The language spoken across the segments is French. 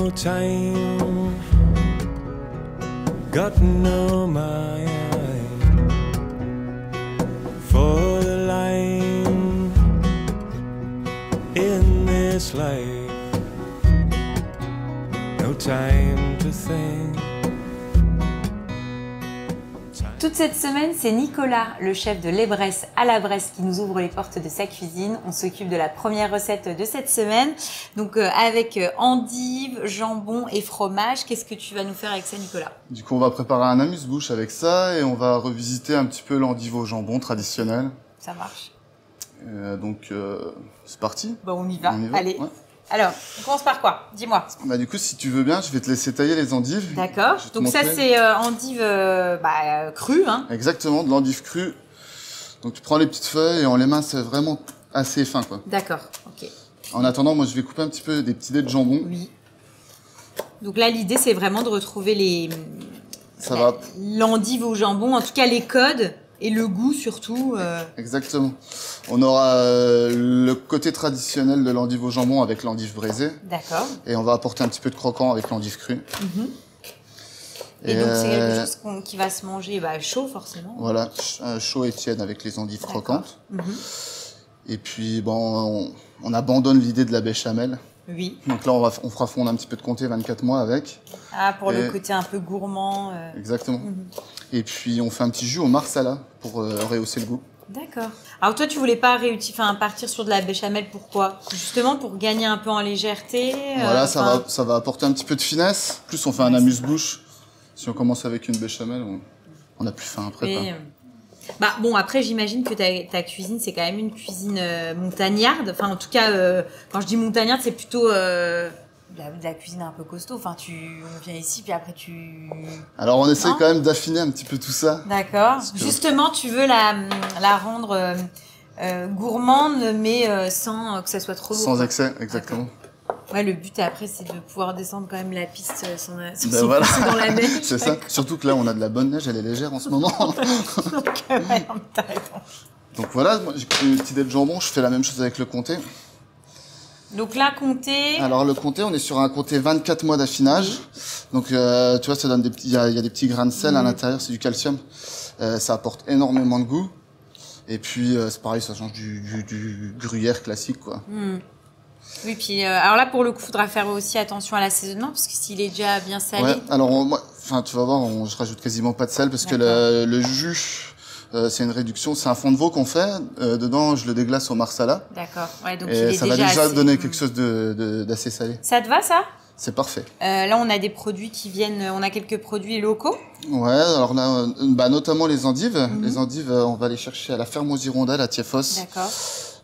no time, got no mind for the line in this life, no time to think. Toute cette semaine, c'est Nicolas, le chef de l'Ebresse à la Bresse, qui nous ouvre les portes de sa cuisine. On s'occupe de la première recette de cette semaine. Donc avec endives, jambon et fromage. Qu'est-ce que tu vas nous faire avec ça, Nicolas? Du coup, on va préparer un amuse-bouche avec ça et on va revisiter un petit peu l'endive au jambon traditionnel. Ça marche. Donc, c'est parti. Bon, on y va. On y va. Allez. Ouais. Alors, on commence par quoi? Dis-moi. Bah, du coup, si tu veux bien, je vais te laisser tailler les endives. D'accord. Donc ça, c'est endive crue, hein? Exactement, de l'endive crue. Donc tu prends les petites feuilles et on les mince vraiment assez fin, quoi. D'accord, ok. En attendant, moi, je vais couper un petit peu des petits dés de jambon. Oui. Donc là, l'idée, c'est vraiment de retrouver l'endive au jambon, en tout cas les codes et le goût surtout. Exactement. On aura le côté traditionnel de l'endive au jambon avec l'endive braisée. D'accord. Et on va apporter un petit peu de croquant avec l'endive crue. Et donc c'est quelque chose qui va se manger chaud forcément. Voilà, chaud et tiède avec les endives croquantes. Et puis bon, on abandonne l'idée de la béchamel. Oui. Donc là, on fera fondre un petit peu de comté 24 mois avec. Ah, pour le côté un peu gourmand. Exactement. Et puis on fait un petit jus au marsala pour rehausser le goût. D'accord. Alors toi, tu voulais pas partir sur de la béchamel, pourquoi? Justement pour gagner un peu en légèreté. Voilà, ça va apporter un petit peu de finesse. Plus on fait un amuse-bouche. Si on commence avec une béchamel, on a plus faim après. Bon, après, j'imagine que ta cuisine, c'est quand même une cuisine montagnarde. Enfin, en tout cas, quand je dis montagnarde, c'est plutôt de la cuisine un peu costaud. Enfin, on vient ici, puis après Alors, on essaie quand même d'affiner un petit peu tout ça. D'accord. Justement, tu veux la rendre gourmande, mais sans que ça soit trop lourd. Sans excès, exactement. Ouais, le but après, c'est de pouvoir descendre quand même la piste sans voilà. dans la neige. C'est ça. Surtout que là, on a de la bonne neige, elle est légère en ce moment. Donc, t'as raison. Donc voilà, moi j'ai pris une petite dés de jambon, je fais la même chose avec le comté. Donc là, comté. Alors le comté, on est sur un comté 24 mois d'affinage. Donc tu vois, ça donne il y a des petits grains de sel à l'intérieur, c'est du calcium. Ça apporte énormément de goût. Et puis c'est pareil, ça change du gruyère classique, quoi. Oui, puis alors là, pour le coup, il faudra faire aussi attention à l'assaisonnement, parce que s'il est déjà bien salé. Ouais, alors tu vas voir, je rajoute quasiment pas de sel, parce que le jus, c'est une réduction, c'est un fond de veau qu'on fait. Dedans, je le déglace au marsala. D'accord, ouais, donc et ça va déjà donner quelque chose d'assez salé. Ça te va, ça? C'est parfait. Là, on a des produits on a quelques produits locaux. Ouais, alors là, notamment les endives. Les endives, on va les chercher à la ferme aux Hirondelles à Thiéphos. D'accord.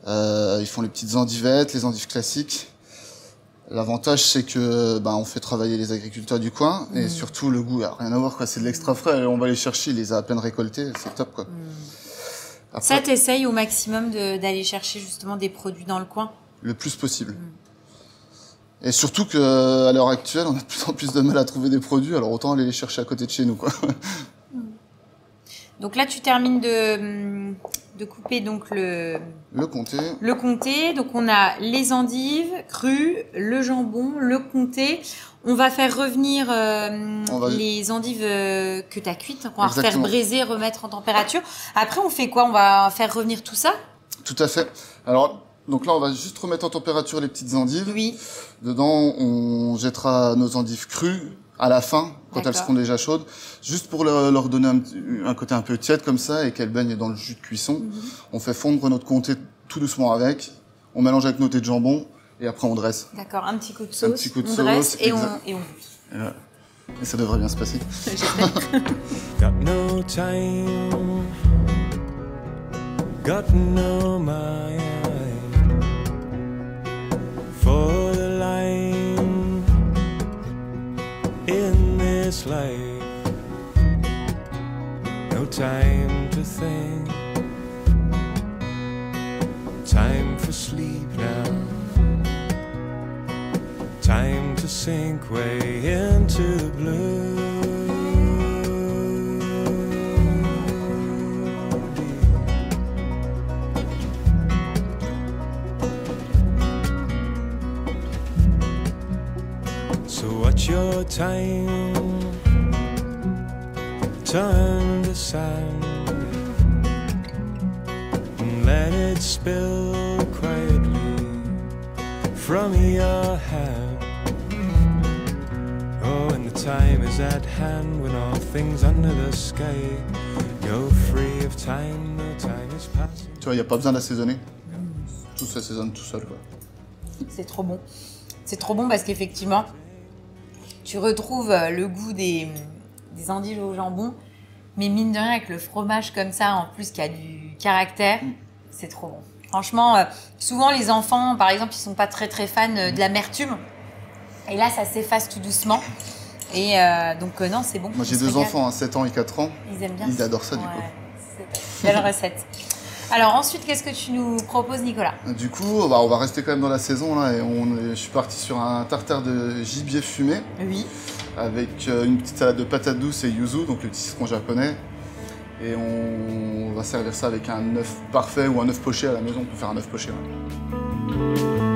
Ils font les petites endivettes, les endives classiques. L'avantage, c'est que on fait travailler les agriculteurs du coin et surtout le goût, rien à voir, quoi. C'est de l'extra frais. On va les chercher, il les a à peine récoltés, c'est top, quoi. Après, ça, t'essayes au maximum d'aller chercher justement des produits dans le coin? Le plus possible. Et surtout qu'à l'heure actuelle, on a de plus en plus de mal à trouver des produits, alors autant aller les chercher à côté de chez nous, quoi. Donc là, tu termines de couper donc le comté. Le comté. Donc on a les endives crues, le jambon, le comté. On va faire revenir les endives que tu as cuites. On va refaire braiser, remettre en température. Après, on fait quoi? On va faire revenir tout ça? Tout à fait. Alors, donc là, on va juste remettre en température les petites endives. Oui. Dedans, on jettera nos endives crues à la fin, quand elles seront déjà chaudes, juste pour leur donner un côté un peu tiède comme ça et qu'elles baignent dans le jus de cuisson. On fait fondre notre comté tout doucement avec, on mélange avec nos dés de jambon et après on dresse. D'accord, un petit coup de sauce, on dresse et on Et ça devrait bien se passer. Got no time, got no mind for the line in this life, no time to think, time for sleep now, time to sink way into the blue. So watch your time turn to sand and let it spill quietly from your hand. Oh, and the time is at hand when all things under the sky go free of time, no time is passing. Tu vois, il n'y a pas besoin d'assaisonner. Tout s'assaisonne tout seul, quoi. C'est trop bon. C'est trop bon parce qu'effectivement, tu retrouves le goût des endives au jambon, mais mine de rien, avec le fromage comme ça, en plus qui a du caractère, c'est trop bon. Franchement, souvent les enfants, par exemple, ils sont pas très fans de l'amertume. Et là, ça s'efface tout doucement. Et donc, non, c'est bon. Moi, j'ai 2 enfants, 7 ans et 4 ans. Ils aiment bien. Ils adorent ça, du coup. C'est belle recette. Alors ensuite, qu'est-ce que tu nous proposes, Nicolas? Du coup, on va rester quand même dans la saison, là. Et je suis parti sur un tartare de gibier fumé. Oui. Avec une petite salade de patates douces et yuzu, donc le petit citron japonais. Et on va servir ça avec un œuf parfait ou un œuf poché à la maison. On peut faire un œuf poché. Ouais.